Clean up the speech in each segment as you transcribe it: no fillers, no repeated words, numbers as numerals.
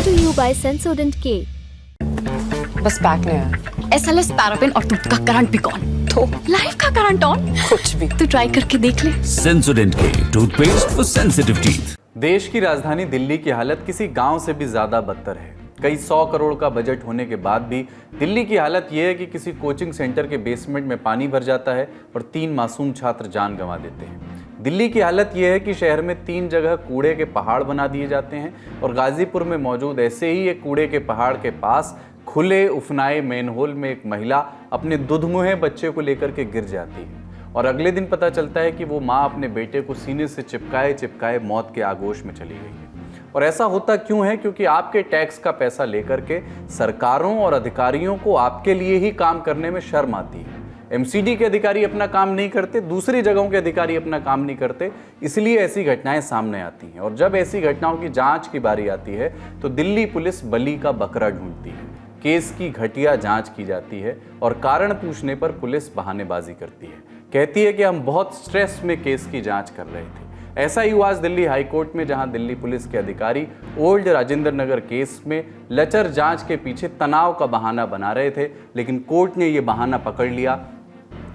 to you by Sensodent K. बस pack नहीं है। SLS पैराफिन और दूध का करंट भी कौन? तो लाइफ का करंट ऑन? कुछ भी। तो ट्राई करके देख ले। सेंसोडेंट के टूथपेस्ट फॉर सेंसिटिव टीथ। देश की राजधानी दिल्ली की हालत किसी गांव से भी ज्यादा बदतर है। कई 100 करोड़ का बजट होने के बाद भी दिल्ली की हालत यह है कि किसी कोचिंग सेंटर के बेसमेंट में पानी भर जाता है और 3 मासूम छात्र जान गंवा देते हैं। दिल्ली की हालत यह है कि शहर में 3 जगह कूड़े के पहाड़ बना दिए जाते हैं और गाजीपुर में मौजूद ऐसे ही एक कूड़े के पहाड़ के पास खुले उफनाए मेनहोल में एक महिला अपने दुधमुहे बच्चे को लेकर के गिर जाती है और अगले दिन पता चलता है कि वो माँ अपने बेटे को सीने से चिपकाए चिपकाए मौत के आगोश में चली गई है। और ऐसा होता क्यों है? क्योंकि आपके टैक्स का पैसा लेकर के सरकारों और अधिकारियों को आपके लिए ही काम करने में शर्म आती है। एमसीडी के अधिकारी अपना काम नहीं करते, दूसरी जगहों के अधिकारी अपना काम नहीं करते, इसलिए ऐसी घटनाएं सामने आती हैं। और जब ऐसी घटनाओं की जांच की बारी आती है तो दिल्ली पुलिस बली का बकरा ढूंढती है, केस की घटिया जांच की जाती है और कारण पूछने पर पुलिस बहानेबाजी करती है, कहती है कि हम बहुत स्ट्रेस में केस की जांच कर रहे थे। ऐसा ही हुआ आज दिल्ली हाईकोर्ट में, जहां दिल्ली पुलिस के अधिकारी ओल्ड राजेंद्र नगर केस में लचर जांच के पीछे तनाव का बहाना बना रहे थे, लेकिन कोर्ट ने ये बहाना पकड़ लिया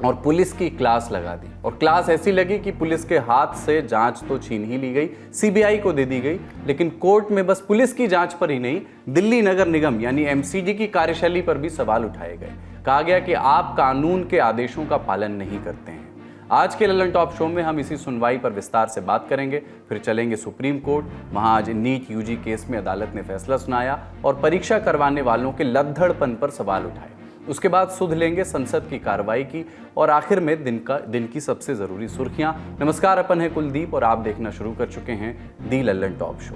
और पुलिस की क्लास लगा दी। और क्लास ऐसी लगी कि पुलिस के हाथ से जांच तो छीन ही ली गई, सीबीआई को दे दी गई, लेकिन कोर्ट में बस पुलिस की जांच पर ही नहीं, दिल्ली नगर निगम यानी एमसीडी की कार्यशैली पर भी सवाल उठाए गए। कहा गया कि आप कानून के आदेशों का पालन नहीं करते हैं। आज के ललन टॉप शो में हम इसी सुनवाई पर विस्तार से बात करेंगे, फिर चलेंगे सुप्रीम कोर्ट। वहां आज नीट यूजी केस में अदालत ने फैसला सुनाया और परीक्षा करवाने वालों के लद्दड़पन पर सवाल उठाए। उसके बाद सुध लेंगे संसद की कार्रवाई की और आखिर में दिन की सबसे जरूरी सुर्खियां। नमस्कार, अपन है कुलदीप और आप देखना शुरू कर चुके हैं दी ललन टॉप शो।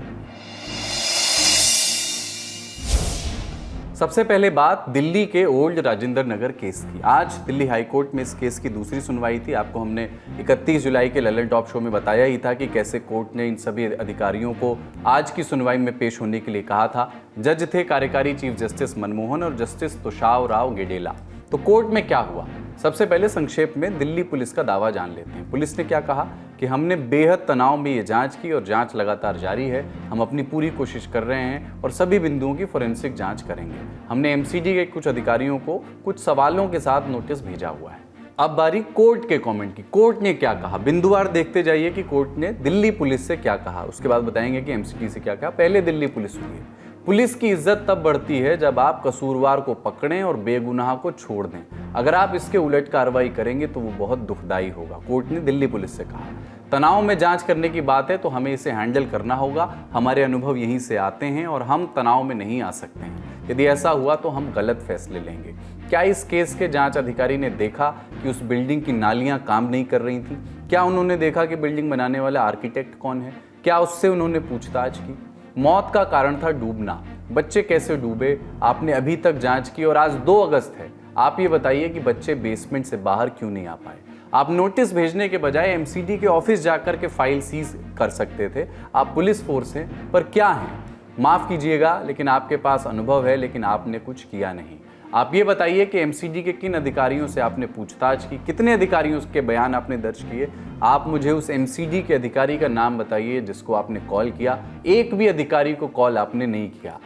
सबसे पहले बात दिल्ली के ओल्ड राजेंद्र नगर केस की। आज दिल्ली हाईकोर्ट में इस केस की दूसरी सुनवाई थी। आपको हमने 31 जुलाई के ललन टॉप शो में बताया ही था कि कैसे कोर्ट ने इन सभी अधिकारियों को आज की सुनवाई में पेश होने के लिए कहा था। जज थे कार्यकारी चीफ जस्टिस मनमोहन और जस्टिस तुषार राव गेडेला। तो कोर्ट में क्या हुआ, सबसे पहले संक्षेप में दिल्ली पुलिस का दावा जान लेते हैं। पुलिस ने क्या कहा कि हमने बेहद तनाव में ये जांच की और जांच लगातार जारी है। हम अपनी पूरी कोशिश कर रहे हैं और सभी बिंदुओं की फोरेंसिक जांच करेंगे। हमने एमसीडी के कुछ अधिकारियों को कुछ सवालों के साथ नोटिस भेजा हुआ है। अब बारी कोर्ट के कमेंट की। कोर्ट ने क्या कहा, बिंदुवार देखते जाइए कि कोर्ट ने दिल्ली पुलिस से क्या कहा, उसके बाद बताएंगे कि एमसीडी से क्या कहा। पहले दिल्ली पुलिस हुई है। पुलिस की इज्जत तब बढ़ती है जब आप कसूरवार को पकड़ें और बेगुनाह को छोड़ दें। अगर आप इसके उलट कार्रवाई करेंगे तो वो बहुत दुखदाई होगा, कोर्ट ने दिल्ली पुलिस से कहा। तनाव में जांच करने की बात है तो हमें इसे हैंडल करना होगा। हमारे अनुभव यहीं से आते हैं और हम तनाव में नहीं आ सकते हैं। यदि ऐसा हुआ तो हम गलत फैसले लेंगे। क्या इस केस के जांच अधिकारी ने देखा कि उस बिल्डिंग की नालियां काम नहीं कर रही थी? क्या उन्होंने देखा कि बिल्डिंग बनाने वाला आर्किटेक्ट कौन है? क्या उससे उन्होंने पूछताछ की? मौत का कारण था डूबना। बच्चे कैसे डूबे आपने अभी तक जांच की और आज 2 अगस्त है। आप ये बताइए कि बच्चे बेसमेंट से बाहर क्यों नहीं आ पाए? आप नोटिस भेजने के बजाय एमसीडी के ऑफिस जाकर के फाइल सीज कर सकते थे। आप पुलिस फोर्स हैं, पर क्या हैं? माफ़ कीजिएगा, लेकिन आपके पास अनुभव है, लेकिन आपने कुछ किया नहीं। आप ये बताइए कि एमसीडी के किन अधिकारियों से आपने पूछताछ की, कितने अधिकारियों के बयान आपने दर्ज किए? आप मुझे उस एमसीडी के अधिकारी का नाम बताइए जिसको आपने कॉल किया। एक भी अधिकारी को कॉल आपने नहीं किया।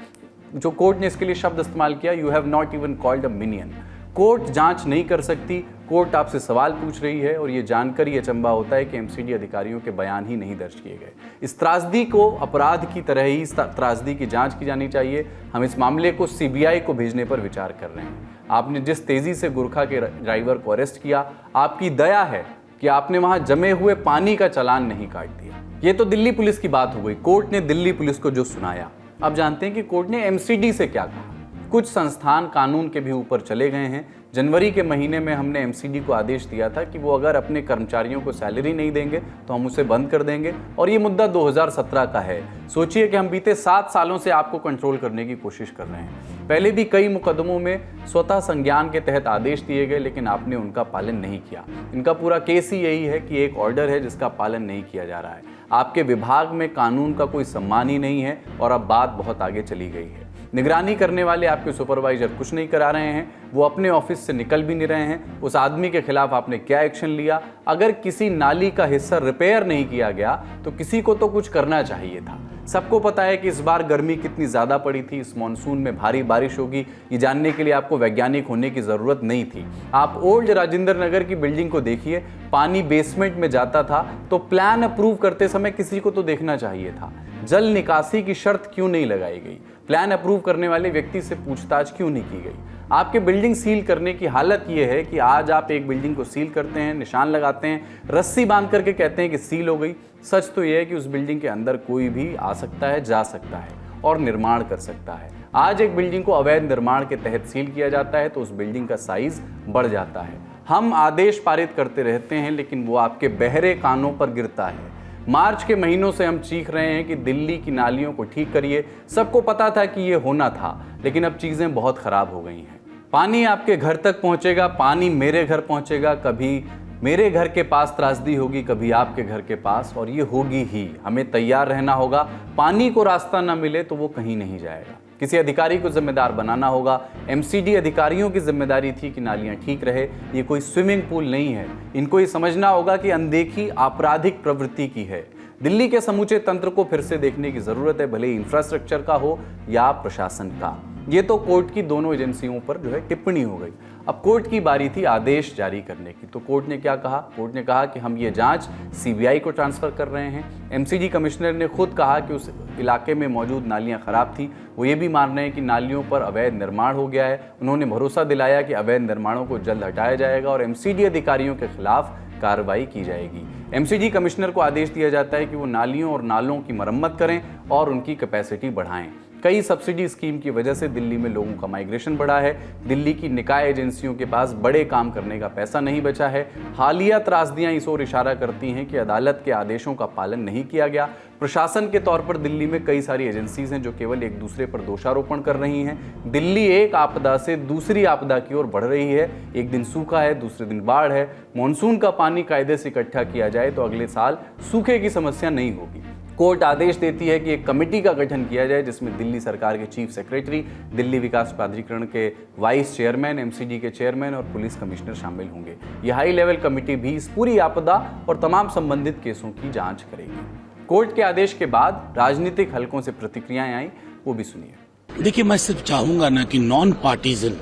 जो कोर्ट ने इसके लिए शब्द इस्तेमाल किया, you have not even called a minion. Court जांच नहीं कर सकती, कोर्ट आपसे सवाल पूछ रही है और ये जानकर ही अचंभा होता है कि एमसीडी अधिकारियों के बयान ही नहीं दर्ज किए गए। इस त्रासदी को अपराध की तरह ही इस त्रासदी की जांच की जानी चाहिए। हम इस मामले को सीबीआई को भेजने पर विचार कर रहे हैं। आपने जिस तेजी से गुरखा के ड्राइवर को अरेस्ट किया, आपकी दया है कि आपने वहां जमे हुए पानी का चालान नहीं काट दिया। ये तो दिल्ली पुलिस की बात हो गई, कोर्ट ने दिल्ली पुलिस को जो सुनाया। अब जानते हैं कि कोर्ट ने एमसीडी से क्या कहा। कुछ संस्थान कानून के भी ऊपर चले गए हैं। जनवरी के महीने में हमने एमसीडी को आदेश दिया था कि वो अगर अपने कर्मचारियों को सैलरी नहीं देंगे तो हम उसे बंद कर देंगे, और ये मुद्दा 2017 का है। सोचिए कि हम बीते 7 सालों से आपको कंट्रोल करने की कोशिश कर रहे हैं। पहले भी कई मुकदमों में स्वतः संज्ञान के तहत आदेश दिए गए, लेकिन आपने उनका पालन नहीं किया। इनका पूरा केस ही यही है कि एक ऑर्डर है जिसका पालन नहीं किया जा रहा है। आपके विभाग में कानून का कोई सम्मान ही नहीं है और अब बात बहुत आगे चली गई है। निगरानी करने वाले आपके सुपरवाइजर कुछ नहीं करा रहे हैं, वो अपने ऑफिस से निकल भी नहीं रहे हैं। उस आदमी के खिलाफ आपने क्या एक्शन लिया? अगर किसी नाली का हिस्सा रिपेयर नहीं किया गया तो किसी को तो कुछ करना चाहिए था। सबको पता है कि इस बार गर्मी कितनी ज़्यादा पड़ी थी, इस मॉनसून में भारी बारिश होगी, ये जानने के लिए आपको वैज्ञानिक होने की ज़रूरत नहीं थी। आप ओल्ड राजेंद्र नगर की बिल्डिंग को देखिए, पानी बेसमेंट में जाता था तो प्लान अप्रूव करते समय किसी को तो देखना चाहिए था। जल निकासी की शर्त क्यों नहीं लगाई गई? प्लान अप्रूव करने वाले व्यक्ति से पूछताछ क्यों नहीं की गई? आपके बिल्डिंग सील करने की हालत यह है कि आज आप एक बिल्डिंग को सील करते हैं, निशान लगाते हैं, रस्सी बांध करके कहते हैं कि सील हो गई। सच तो यह है कि उस बिल्डिंग के अंदर कोई भी आ सकता है, जा सकता है और निर्माण कर सकता है। आज एक बिल्डिंग को अवैध निर्माण के तहत सील किया जाता है तो उस बिल्डिंग का साइज बढ़ जाता है। हम आदेश पारित करते रहते हैं लेकिन वो आपके बहरे कानों पर गिरता है। मार्च के महीनों से हम चीख रहे हैं कि दिल्ली की नालियों को ठीक करिए। सबको पता था कि ये होना था, लेकिन अब चीज़ें बहुत ख़राब हो गई हैं। पानी आपके घर तक पहुंचेगा, पानी मेरे घर पहुंचेगा, कभी मेरे घर के पास त्रासदी होगी, कभी आपके घर के पास, और ये होगी ही। हमें तैयार रहना होगा। पानी को रास्ता ना मिले तो वो कहीं नहीं जाएगा। किसी अधिकारी को जिम्मेदार बनाना होगा। एमसीडी अधिकारियों की जिम्मेदारी थी कि नालियां ठीक रहे। ये कोई स्विमिंग पूल नहीं है। इनको ये समझना होगा कि अनदेखी आपराधिक प्रवृत्ति की है। दिल्ली के समूचे तंत्र को फिर से देखने की जरूरत है, भले इंफ्रास्ट्रक्चर का हो या प्रशासन का। ये तो कोर्ट की दोनों एजेंसियों पर जो है टिप्पणी हो गई। अब कोर्ट की बारी थी आदेश जारी करने की। तो कोर्ट ने क्या कहा? कोर्ट ने कहा कि हम ये जांच सीबीआई को ट्रांसफर कर रहे हैं। एमसीडी कमिश्नर ने खुद कहा कि उस इलाके में मौजूद नालियां खराब थी। वो ये भी मान रहे हैं कि नालियों पर अवैध निर्माण हो गया है। उन्होंने भरोसा दिलाया कि अवैध निर्माणों को जल्द हटाया जाएगा और एमसीडी अधिकारियों के खिलाफ कार्रवाई की जाएगी। एमसीडी कमिश्नर को आदेश दिया जाता है कि वो नालियों और नालों की मरम्मत करें और उनकी कैपेसिटी बढ़ाएं। कई सब्सिडी स्कीम की वजह से दिल्ली में लोगों का माइग्रेशन बढ़ा है। दिल्ली की निकाय एजेंसियों के पास बड़े काम करने का पैसा नहीं बचा है। हालिया त्रासदियां इस ओर इशारा करती हैं कि अदालत के आदेशों का पालन नहीं किया गया। प्रशासन के तौर पर दिल्ली में कई सारी एजेंसीज हैं जो केवल एक दूसरे पर दोषारोपण कर रही हैं। दिल्ली एक आपदा से दूसरी आपदा की ओर बढ़ रही है। एक दिन सूखा है, दूसरे दिन बाढ़ है। मानसून का पानी कायदे से इकट्ठा किया जाए तो अगले साल सूखे की समस्या नहीं होगी। कोर्ट आदेश देती है कि एक कमेटी का गठन किया जाए जिसमें दिल्ली सरकार के चीफ सेक्रेटरी, दिल्ली विकास प्राधिकरण के वाइस चेयरमैन, एमसीडी के चेयरमैन और पुलिस कमिश्नर शामिल होंगे। यह हाई लेवल कमेटी भी इस पूरी आपदा और तमाम संबंधित केसों की जांच करेगी। कोर्ट के आदेश के बाद राजनीतिक हलकों से प्रतिक्रियाएं आई, वो भी सुनिए। देखिए, मैं सिर्फ चाहूंगा ना कि नॉन पार्टीजन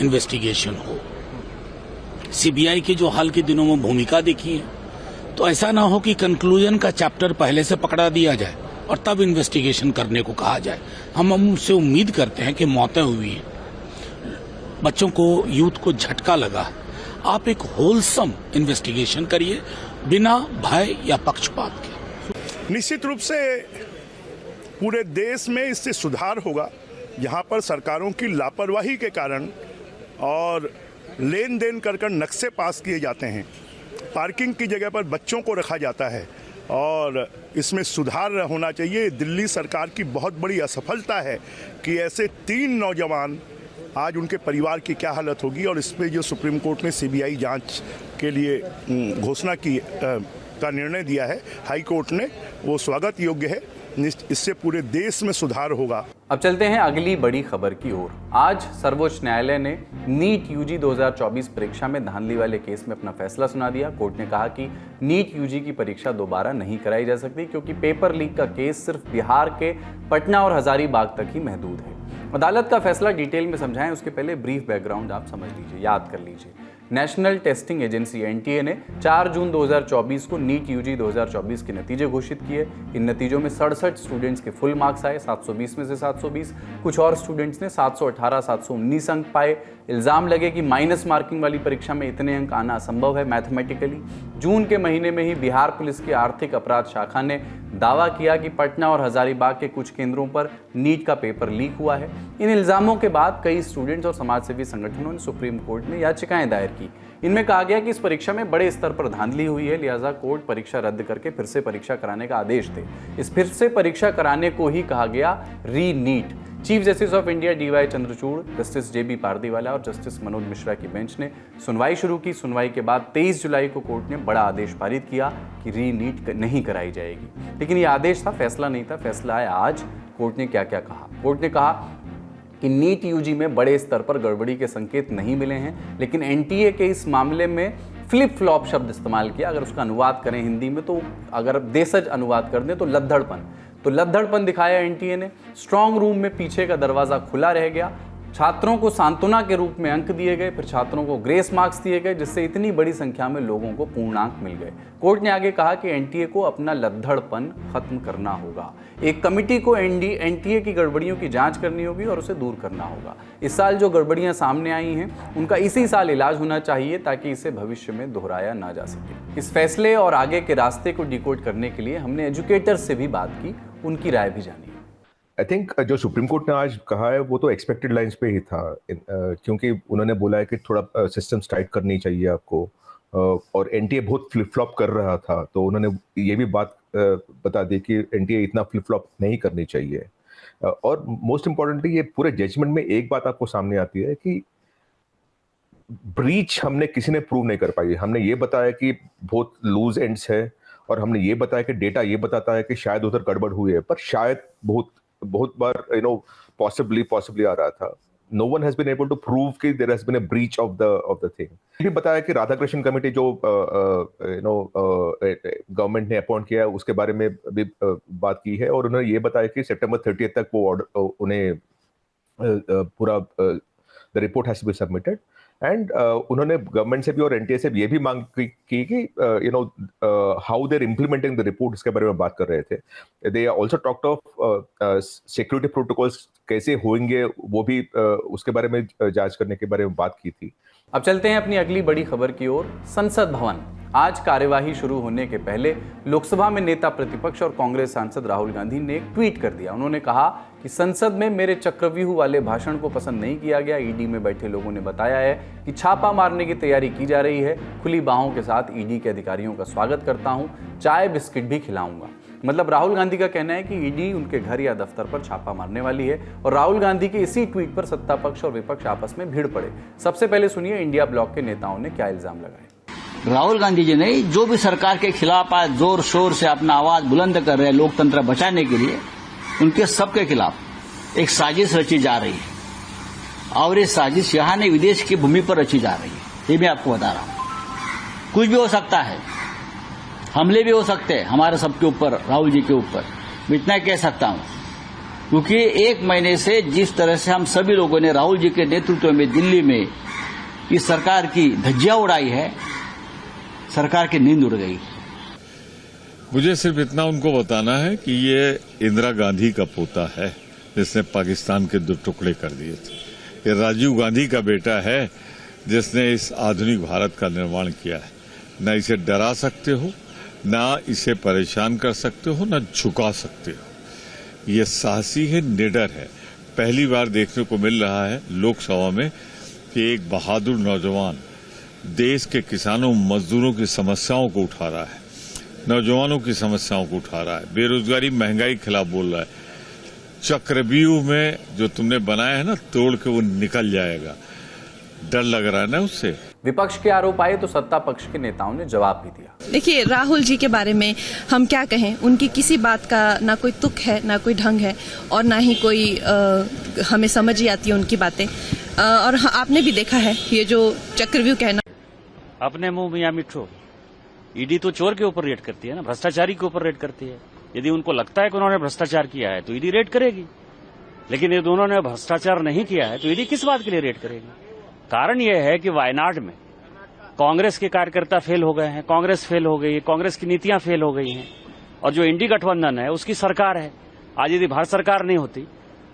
इन्वेस्टिगेशन हो। सीबीआई की जो हाल के दिनों में भूमिका देखी है, तो ऐसा ना हो कि कंक्लूजन का चैप्टर पहले से पकड़ा दिया जाए और तब इन्वेस्टिगेशन करने को कहा जाए। हम उनसे उम्मीद करते हैं कि मौतें हुई हैं, बच्चों को, यूथ को झटका लगा। आप एक होलसम इन्वेस्टिगेशन करिए बिना भय या पक्षपात के। निश्चित रूप से पूरे देश में इससे सुधार होगा। यहाँ पर सरकारों की लापरवाही के कारण और लेन देन कर नक्शे पास किए जाते हैं, पार्किंग की जगह पर बच्चों को रखा जाता है और इसमें सुधार होना चाहिए। दिल्ली सरकार की बहुत बड़ी असफलता है कि ऐसे 3 नौजवान, आज उनके परिवार की क्या हालत होगी। और इस पर जो सुप्रीम कोर्ट ने सीबीआई जांच के लिए घोषणा की का निर्णय दिया है हाई कोर्ट ने, वो स्वागत योग्य है। इससे पूरे देश में सुधार होगा। अब चलते हैं अगली बड़ी खबर की ओर। आज सर्वोच्च न्यायालय ने नीट यूजी 2024 परीक्षा में धांधली वाले केस में अपना फैसला सुना दिया। कोर्ट ने कहा कि नीट यूजी की परीक्षा दोबारा नहीं कराई जा सकती क्योंकि पेपर लीक का केस सिर्फ बिहार के पटना और हजारीबाग तक ही महदूद है। अदालत का फैसला डिटेल में समझाएं उसके पहले ब्रीफ बैकग्राउंड आप समझ लीजिए, याद कर लीजिए। नेशनल टेस्टिंग एजेंसी एनटीए ने 4 जून 2024 को नीट यूजी 2024 के नतीजे घोषित किए। इन नतीजों में 67 स्टूडेंट्स के फुल मार्क्स आए, 720 में से 720। कुछ और स्टूडेंट्स ने 718, 719 अंक पाए। इल्ज़ाम लगे कि माइनस मार्किंग वाली परीक्षा में इतने अंक आना असंभव है मैथमेटिकली। जून के महीने में ही बिहार पुलिस की आर्थिक अपराध शाखा ने दावा किया कि पटना और हजारीबाग के कुछ केंद्रों पर नीट का पेपर लीक हुआ है। इन इल्ज़ामों के बाद कई स्टूडेंट्स और समाजसेवी संगठनों ने सुप्रीम कोर्ट में याचिकाएं दायर की। इनमें कहा गया कि इस परीक्षा में बड़े स्तर पर धांधली हुई है, लिहाजा कोर्ट परीक्षा रद्द करके फिर से परीक्षा कराने का आदेश दे। इस फिर से परीक्षा कराने को ही कहा गया re NEET. Chief justice of India DY Chandrachud, justice JB Pardiwala और जस्टिस मनोज मिश्रा की बेंच ने सुनवाई शुरू की। सुनवाई के बाद 23 जुलाई को कोर्ट ने बड़ा आदेश पारित किया कि री नीट नहीं कराई जाएगी। लेकिन ये आदेश था, फैसला नहीं था। फैसला आया आज। कोर्ट ने क्या क्या कहा? कोर्ट ने कहा कि नीट यूजी में बड़े स्तर पर गड़बड़ी के संकेत नहीं मिले हैं, लेकिन एनटीए के इस मामले में फ्लिप फ्लॉप शब्द इस्तेमाल किया। अगर उसका अनुवाद करें हिंदी में, तो अगर देशज अनुवाद कर दें तो लद्दड़पन दिखाया एनटीए ने। स्ट्रांग रूम में पीछे का दरवाज़ा खुला रह गया, छात्रों को सांत्वना के रूप में अंक दिए गए, फिर छात्रों को ग्रेस मार्क्स दिए गए, जिससे इतनी बड़ी संख्या में लोगों को पूर्णांक मिल गए। कोर्ट ने आगे कहा कि एनटीए को अपना लद्दड़पन खत्म करना होगा। एक कमेटी को एनटीए की गड़बड़ियों की जांच करनी होगी और उसे दूर करना होगा। इस साल जो गड़बड़ियां सामने आई हैं, उनका इसी साल इलाज होना चाहिए ताकि इसे भविष्य में दोहराया ना जा सके। इस फैसले और आगे के रास्ते को डिकोड करने के लिए हमने एजुकेटर्स से भी बात की, उनकी राय भी जानी। आई थिंक जो सुप्रीम कोर्ट ने आज कहा है वो तो एक्सपेक्टेड लाइंस पे ही था, क्योंकि उन्होंने बोला है कि थोड़ा सिस्टम्स टाइट करनी चाहिए आपको, और एनटीए बहुत फ्लिप फ्लॉप कर रहा था, तो उन्होंने ये भी बात बता दी कि एनटीए इतना फ्लिप फ्लॉप नहीं करनी चाहिए। और मोस्ट इम्पोर्टेंटली ये पूरे जजमेंट में एक बात आपको सामने आती है कि ब्रीच हमने किसी ने प्रूव नहीं कर पाई। हमने ये बताया कि बहुत लूज एंड्स है, और हमने ये बताया कि डेटा ये बताता है कि शायद उधर गड़बड़ हुई है, पर शायद बहुत बार पॉसिबली आ रहा था। No one has been able to prove कि there has been a breach of the thing। ये भी बताया कि राधाकृष्ण कमेटी जो गवर्नमेंट ने अपॉइंट किया है उसके बारे में भी बात की है, और उन्होंने ये बताया कि सितंबर 30 तक वो उन्हें पूरा the report has to be submitted. And उन्होंने गवर्नमेंट से भी और एनटीए से भी ये भी मांग की कि how there implementing the report, इसके बारे में बात कर रहे थे। They also talked of security protocols कैसे होंगे, वो भी उसके बारे में जांच करने के बारे में बात की थी। अब चलते हैं अपनी अगली बड़ी खबर की ओर। संसद भवन। आज कार्यवाही शुरू होने के पहले लोकसभा में नेता प्रतिपक्ष और कांग्रेस सांसद राहुल गांधी ने एक ट्वीट कर दिया। उन्होंने कहा कि संसद में मेरे चक्रव्यूह वाले भाषण को पसंद नहीं किया गया। ईडी में बैठे लोगों ने बताया है कि छापा मारने की तैयारी की जा रही है। खुली बाहों के साथ ईडी के अधिकारियों का स्वागत करता हूं, चाय बिस्किट भी खिलाऊंगा। मतलब राहुल गांधी का कहना है कि ईडी उनके घर या दफ्तर पर छापा मारने वाली है, और राहुल गांधी के इसी ट्वीट पर सत्ता पक्ष और विपक्ष आपस में भिड़ पड़े। सबसे पहले सुनिए इंडिया ब्लॉक के नेताओं ने क्या इल्जाम लगाए। राहुल गांधी जी ने जो भी सरकार के खिलाफ आज जोर शोर से अपना आवाज बुलंद कर रहे हैं लोकतंत्र बचाने के लिए, उनके सबके खिलाफ एक साजिश रची जा रही है, और ये साजिश यहां नहीं विदेश की भूमि पर रची जा रही है। ये मैं आपको बता रहा हूं। कुछ भी हो सकता है, हमले भी हो सकते हैं हमारे सबके ऊपर, राहुल जी के ऊपर। मैं इतना कह सकता हूं, क्योंकि एक महीने से जिस तरह से हम सभी लोगों ने राहुल जी के नेतृत्व में दिल्ली में इस सरकार की धज्जियां उड़ाई है, सरकार की नींद उड़ गई। मुझे सिर्फ इतना उनको बताना है कि ये इंदिरा गांधी का पोता है जिसने पाकिस्तान के 2 टुकड़े कर दिए थे। ये राजीव गांधी का बेटा है जिसने इस आधुनिक भारत का निर्माण किया है। न इसे डरा सकते हो, न इसे परेशान कर सकते हो, न झुका सकते हो। ये साहसी है, निडर है। पहली बार देखने को मिल रहा है लोकसभा में कि एक बहादुर नौजवान देश के किसानों मजदूरों की समस्याओं को उठा रहा है, नौजवानों की समस्याओं को उठा रहा है, बेरोजगारी महंगाई के खिलाफ बोल रहा है। चक्रव्यूह में जो तुमने बनाया है ना, तोड़ के वो निकल जाएगा। डर लग रहा है ना उससे। विपक्ष के आरोप आए तो सत्ता पक्ष के नेताओं ने जवाब भी दिया। देखिए, राहुल जी के बारे में हम क्या कहें, उनकी किसी बात का ना कोई तुक है, ना कोई ढंग है, और ना ही कोई हमें समझ ही आती है उनकी बातें। और आपने भी देखा है ये जो चक्रव्यूह कहना। अपने मुंह मियां मिठो। ईडी तो चोर के ऊपर रेड करती है ना, भ्रष्टाचारी के ऊपर रेड करती है। यदि उनको लगता है कि उन्होंने भ्रष्टाचार किया है तो ईडी रेड करेगी, लेकिन यदि उन्होंने भ्रष्टाचार नहीं किया है तो ईडी किस बात के लिए रेड करेगी। कारण यह है कि वायनाड में कांग्रेस के कार्यकर्ता फेल हो गए हैं, कांग्रेस फेल हो गई है, कांग्रेस की नीतियां फेल हो गई हैं, और जो इंडी गठबंधन है उसकी सरकार है। आज यदि भारत सरकार नहीं होती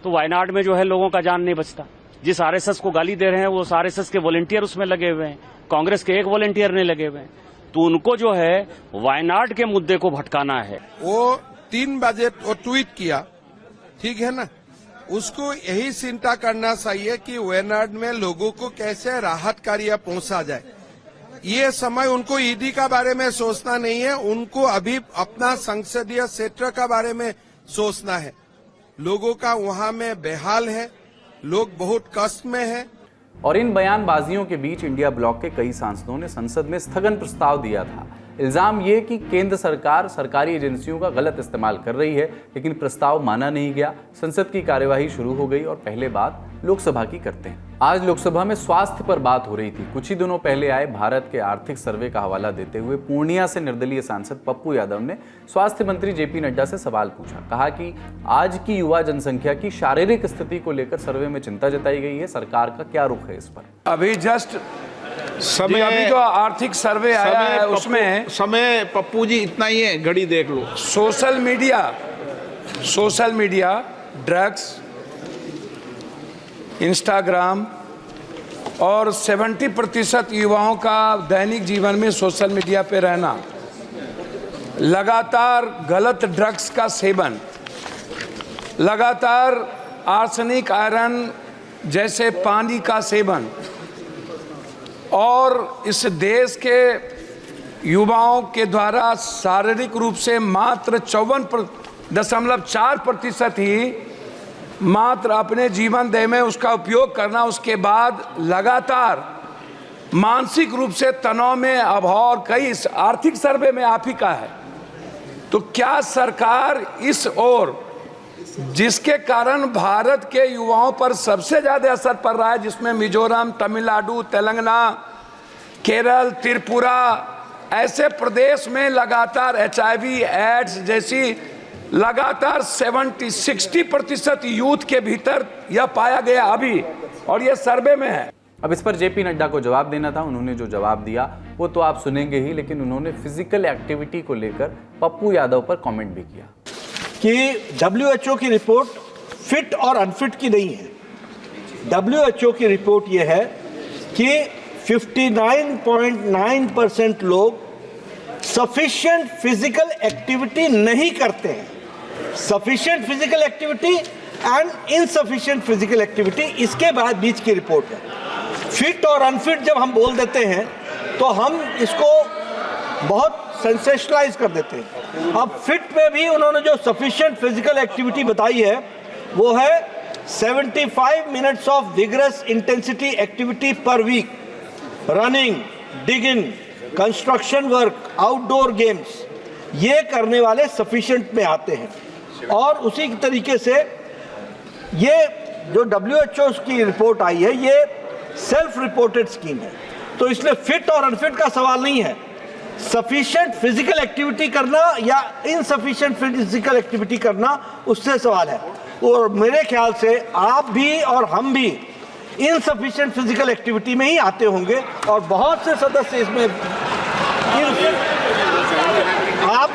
तो वायनाड में जो है लोगों का जान नहीं बचता। जिस आरएसएस को गाली दे रहे हैं वो आरएसएस के वॉलंटियर उसमें लगे हुए हैं, कांग्रेस के एक वॉलंटियर नहीं लगे हुए हैं। तो उनको जो है वायनाड के मुद्दे को भटकाना है। वो 3 बजे वो ट्वीट किया, ठीक है ना, उसको यही चिंता करना चाहिए कि वायनाड में लोगों को कैसे राहत कार्य पहुंचा जाए। ये समय उनको ईडी का बारे में सोचना नहीं है, उनको अभी अपना संसदीय क्षेत्र का बारे में सोचना है। लोगों का वहां में बेहाल है, लोग बहुत कष्ट में हैं। और इन बयानबाजियों के बीच इंडिया ब्लॉक के कई सांसदों ने संसद में स्थगन प्रस्ताव दिया था, इल्जाम ये कि केंद्र सरकार सरकारी एजेंसियों का गलत इस्तेमाल कर रही है, लेकिन प्रस्ताव माना नहीं गया। संसद की कार्यवाही शुरू हो गई और पहले बात लोकसभा की करते हैं। आज लोकसभा में स्वास्थ्य पर बात हो रही थी। कुछ ही दिनों पहले आए भारत के आर्थिक सर्वे का हवाला देते हुए पूर्णिया से निर्दलीय सांसद पप्पू यादव ने स्वास्थ्य मंत्री जेपी नड्डा से सवाल पूछा। कहा कि आज की युवा जनसंख्या की शारीरिक स्थिति को लेकर सर्वे में चिंता जताई गई है, सरकार का क्या रुख है इस पर? अभी जस्ट समय अभी जो आर्थिक सर्वे आया है उसमें समय पप्पू जी इतना ही है, घड़ी देख लो। सोशल मीडिया, ड्रग्स, इंस्टाग्राम और 70% युवाओं का दैनिक जीवन में सोशल मीडिया पे रहना, लगातार गलत ड्रग्स का सेवन, लगातार आर्सेनिक, आयरन जैसे पानी का सेवन और इस देश के युवाओं के द्वारा शारीरिक रूप से मात्र 54.4% ही मात्र अपने जीवन दय में उसका उपयोग करना, उसके बाद लगातार मानसिक रूप से तनाव में अभाव, कई आर्थिक सर्वे में आप ही का है। तो क्या सरकार इस ओर, जिसके कारण भारत के युवाओं पर सबसे ज्यादा असर पड़ रहा है, जिसमें मिजोरम, तमिलनाडु, तेलंगाना, केरल, त्रिपुरा ऐसे प्रदेश में लगातार HIV, एड्स जैसी लगातार 60% यूथ के भीतर यह पाया गया अभी, और यह सर्वे में है। अब इस पर जेपी नड्डा को जवाब देना था। उन्होंने जो जवाब दिया वो तो आप सुनेंगे ही, लेकिन उन्होंने फिजिकल एक्टिविटी को लेकर पप्पू यादव पर कमेंट भी किया कि WHO की रिपोर्ट फिट और अनफिट की नहीं है। WHO की रिपोर्ट यह है कि 59.9% लोग सफिशिएंट फिजिकल एक्टिविटी नहीं करते हैं। Sufficient physical activity and insufficient physical activity, इसके बाद बीच की रिपोर्ट है। फिट और अनफिट जब हम बोल देते हैं तो हम इसको बहुत सेंसेशनलाइज कर देते हैं। अब फिट में भी उन्होंने जो सफिशिएंट फिजिकल एक्टिविटी बताई है वो है 75 minutes of vigorous intensity activity per week, running, digging, construction work, outdoor games, ये करने वाले सफिशिएंट में आते हैं। और उसी तरीके से ये जो WHO की रिपोर्ट आई है ये सेल्फ रिपोर्टेड स्कीम है, तो इसलिए फिट और अनफिट का सवाल नहीं है। सफिशिएंट फिजिकल एक्टिविटी करना या इनसफिशिएंट फिजिकल एक्टिविटी करना, उससे सवाल है। और मेरे ख्याल से आप भी और हम भी इनसफिशिएंट फिजिकल एक्टिविटी में ही आते होंगे, और बहुत से सदस्य इसमें आप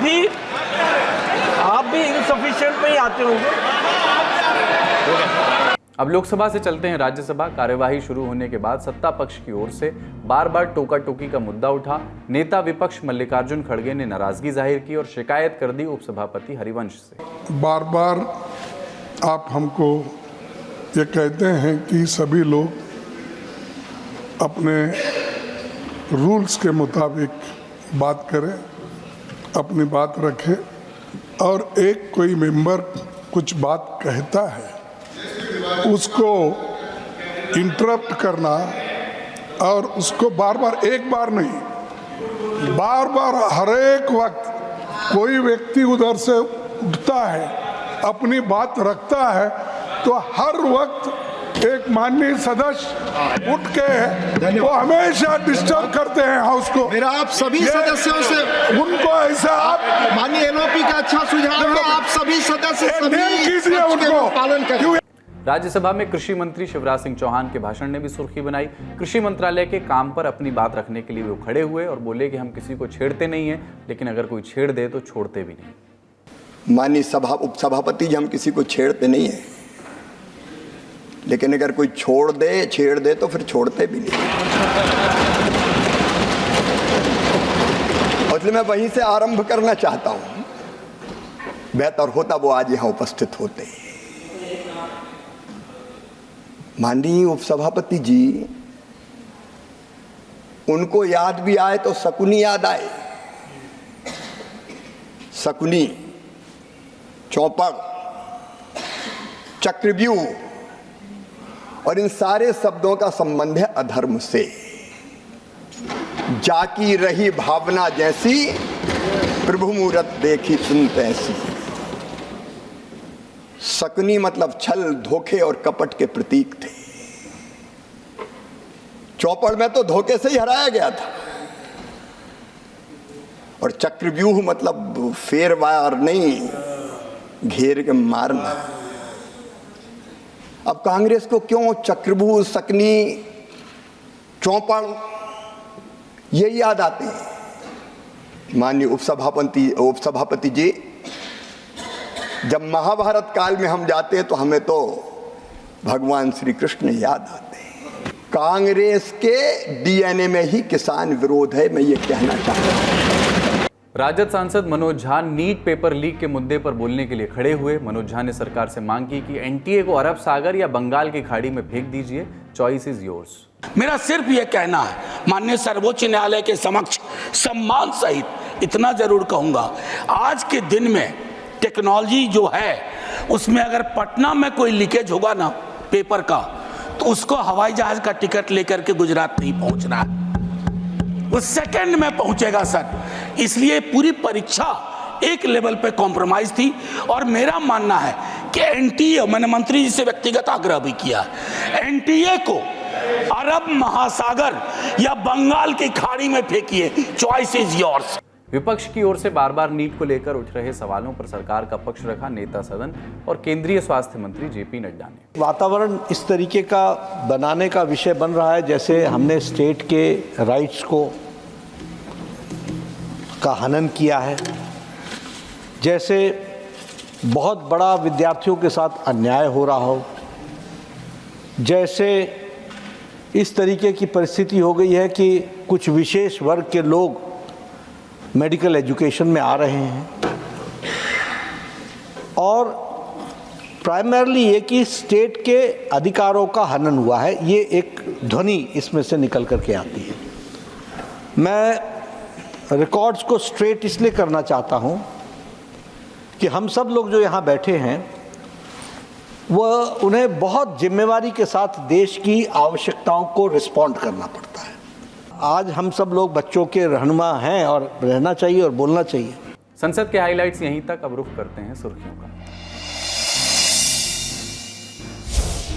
भी इनसफिशिएंट में ही आते होंगे। अब लोकसभा से चलते हैं राज्यसभा। कार्यवाही शुरू होने के बाद सत्ता पक्ष की ओर से बार बार टोका टोकी का मुद्दा उठा। नेता विपक्ष मल्लिकार्जुन खड़गे ने नाराजगी जाहिर की और शिकायत कर दी उपसभापति हरिवंश से। बार बार आप हमको ये कहते हैं कि सभी लोग अपने रूल्स के मुताबिक बात करें, अपनी बात रखें, और एक कोई मेंबर कुछ बात कहता है उसको इंटरप्ट करना और उसको बार बार, एक बार नहीं, बार बार हर एक वक्त कोई व्यक्ति उधर से उठता है, अपनी बात रखता है, तो हर वक्त एक माननीय सदस्य उठ के वो हमेशा डिस्टर्ब करते हैं हाउस को। मेरा आप सभी सदस्यों से उनको ऐसा, आप माननीय एलओपी का अच्छा सुझाव है, आप सभी सदस्य कीजिए उनको पालन करें। राज्यसभा में कृषि मंत्री शिवराज सिंह चौहान के भाषण ने भी सुर्खी बनाई। कृषि मंत्रालय के काम पर अपनी बात रखने के लिए वो खड़े हुए और बोले कि हम किसी को छेड़ते नहीं हैं, लेकिन अगर कोई छेड़ दे तो छोड़ते भी नहीं। माननीय उपसभापति जी, हम किसी को छेड़ते नहीं हैं, लेकिन अगर कोई छेड़ दे तो फिर छोड़ते भी नहीं। इसलिए मैं वहीं से आरंभ करना चाहता हूं। बेहतर होता वो आज यहां उपस्थित होते। माननीय उपसभापति जी, उनको याद भी आए तो शकुनी याद आए। शकुनी, चौपड़, चक्रव्यूह, और इन सारे शब्दों का संबंध है अधर्म से। जाकी रही भावना जैसी, प्रभु मूरत देखी तुम तैसी। शकुनी मतलब छल, धोखे और कपट के प्रतीक थे। चौपड़ में तो धोखे से ही हराया गया था, और चक्रव्यूह मतलब फेरवार नहीं, घेर के मारना। अब कांग्रेस को क्यों चक्रव्यूह, सकनी, चौपड़ ये याद आते हैं? माननीय उपसभापति जी, जब महाभारत काल में हम जाते हैं तो हमें तो भगवान श्री कृष्ण याद आते हैं। कांग्रेस के डीएनए में ही किसान विरोध है, मैं ये कहना चाहता हूं। राजद सांसद Manoj Jha NEET paper leak के मुद्दे पर बोलने के लिए खड़े हुए। मनोज झा ने सरकार से मांग की कि एनटीए को अरब सागर या बंगाल की खाड़ी में फेंक दीजिए, चॉइस इज योर्स। मेरा सिर्फ ये कहना है, माननीय सर्वोच्च न्यायालय के समक्ष सम्मान सहित इतना जरूर कहूंगा, आज के दिन में टेक्नोलॉजी जो है उसमें अगर पटना में कोई लीकेज होगा ना पेपर का, तो उसको हवाई जहाज का टिकट लेकर के गुजरात नहीं पहुंचना है, वो सेकंड में पहुंचेगा सर। इसलिए पूरी परीक्षा एक लेवल पे कॉम्प्रोमाइज थी, और मेरा मानना है कि एनटीए, मैंने मंत्री जी से व्यक्तिगत आग्रह भी किया, एनटीए को अरब महासागर या बंगाल की खाड़ी में फेंकिए, चॉइस इज योर्स। विपक्ष की ओर से बार बार नीट को लेकर उठ रहे सवालों पर सरकार का पक्ष रखा नेता सदन और केंद्रीय स्वास्थ्य मंत्री जेपी नड्डा ने। वातावरण इस तरीके का बनाने का विषय बन रहा है जैसे हमने स्टेट के राइट्स को का हनन किया है, जैसे बहुत बड़ा विद्यार्थियों के साथ अन्याय हो रहा हो, जैसे इस तरीके की परिस्थिति हो गई है कि कुछ विशेष वर्ग के लोग मेडिकल एजुकेशन में आ रहे हैं, और प्राइमरली ये कि स्टेट के अधिकारों का हनन हुआ है, ये एक ध्वनि इसमें से निकल करके आती है। मैं रिकॉर्ड्स को स्ट्रेट इसलिए करना चाहता हूँ कि हम सब लोग जो यहाँ बैठे हैं वह उन्हें बहुत जिम्मेवारी के साथ देश की आवश्यकताओं को रिस्पॉन्ड करना पड़ता है। आज हम सब लोग बच्चों के रहनुमा हैं और रहना चाहिए और बोलना चाहिए। संसद के हाइलाइट्स यहीं तक, अब रुख करते हैं सुर्खियों का।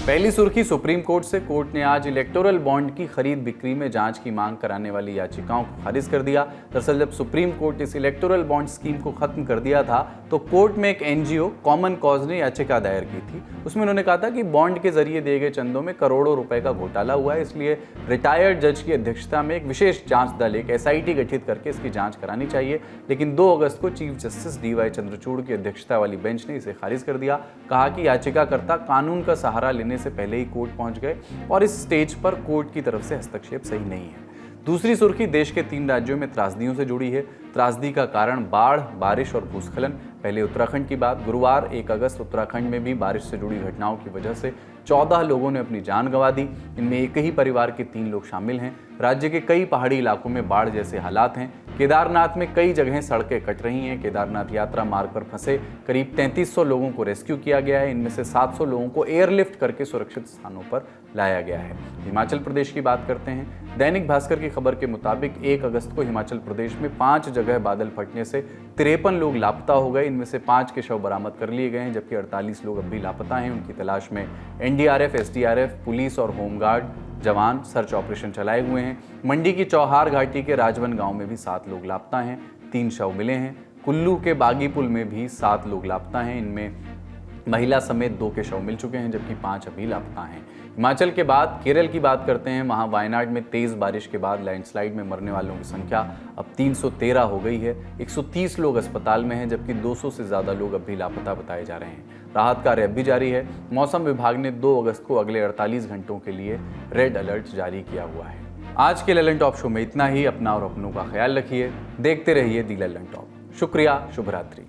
पहली सुर्खी सुप्रीम कोर्ट से। कोर्ट ने आज इलेक्टोरल बॉन्ड की खरीद बिक्री में जांच की मांग कराने वाली याचिकाओं को खारिज कर दिया। दरअसल जब सुप्रीम कोर्ट इस इलेक्टोरल बॉन्ड स्कीम को खत्म कर दिया था तो कोर्ट में एक एनजीओ कॉमन कॉज ने याचिका दायर की थी। उसमें उन्होंने कहा था कि बॉन्ड के जरिए दिए गए चंदों में करोड़ों रुपए का घोटाला हुआ है, इसलिए रिटायर्ड जज की अध्यक्षता में एक विशेष जांच दल, एक एसआईटी गठित करके इसकी जांच करानी चाहिए। लेकिन 2 अगस्त को चीफ जस्टिस डीवाई चंद्रचूड़ की अध्यक्षता वाली बेंच ने इसे खारिज कर दिया। कहा कि याचिकाकर्ता कानून का सहारा लेने से पहले ही कोर्ट पहुंच गए और इस स्टेज पर कोर्ट की तरफ से हस्तक्षेप सही नहीं है। दूसरी सुर्खी देश के 3 राज्यों में त्रासदियों से जुड़ी है। त्रासदी का कारण बाढ़, बारिश और भूस्खलन। पहले उत्तराखंड की बात। गुरुवार 1 अगस्त उत्तराखंड में भी बारिश से जुड़ी घटनाओं की वजह से 14 लोगों ने अपनी जान गंवा दी। इनमें एक ही परिवार के 3 लोग शामिल हैं। राज्य के कई पहाड़ी इलाकों में बाढ़ जैसे हालात हैं। केदारनाथ में कई जगह सड़कें कट रही हैं। केदारनाथ यात्रा मार्ग पर फंसे करीब 3300 लोगों को रेस्क्यू किया गया है। इनमें से 700 लोगों को एयरलिफ्ट करके सुरक्षित स्थानों पर लाया गया है। हिमाचल प्रदेश की बात करते हैं। दैनिक भास्कर की खबर के मुताबिक 1 अगस्त को हिमाचल प्रदेश में 5 जगह बादल फटने से 53 लोग लापता हो गए। इनमें से 5 के शव बरामद कर लिए गए हैं, जबकि 48 लोग अब भी लापता हैं। उनकी तलाश में एनडीआरएफ, एसडीआरएफ, पुलिस और होमगार्ड जवान सर्च ऑपरेशन चलाए हुए हैं। मंडी की चौहार घाटी के राजवन गांव में भी 7 लोग लापता हैं, 3 शव मिले हैं। कुल्लू के बागीपुल में भी 7 लोग लापता हैं। इनमें महिला समेत 2 के शव मिल चुके हैं, जबकि 5 अभी लापता हैं। हिमाचल के बाद केरल की बात करते हैं। वहाँ वायनाड में तेज बारिश के बाद लैंडस्लाइड में मरने वालों की संख्या अब 313 हो गई है। 130 लोग अस्पताल में हैं, जबकि 200 से ज़्यादा लोग अब भी लापता बताए जा रहे हैं। राहत कार्य अब भी जारी है। मौसम विभाग ने 2 अगस्त को अगले 48 घंटों के लिए रेड अलर्ट जारी किया हुआ है। आज के ललन टॉप शो में इतना ही। अपना और अपनों का ख्याल रखिए। देखते रहिए दी ललन टॉप। शुक्रिया, शुभ रात्रि।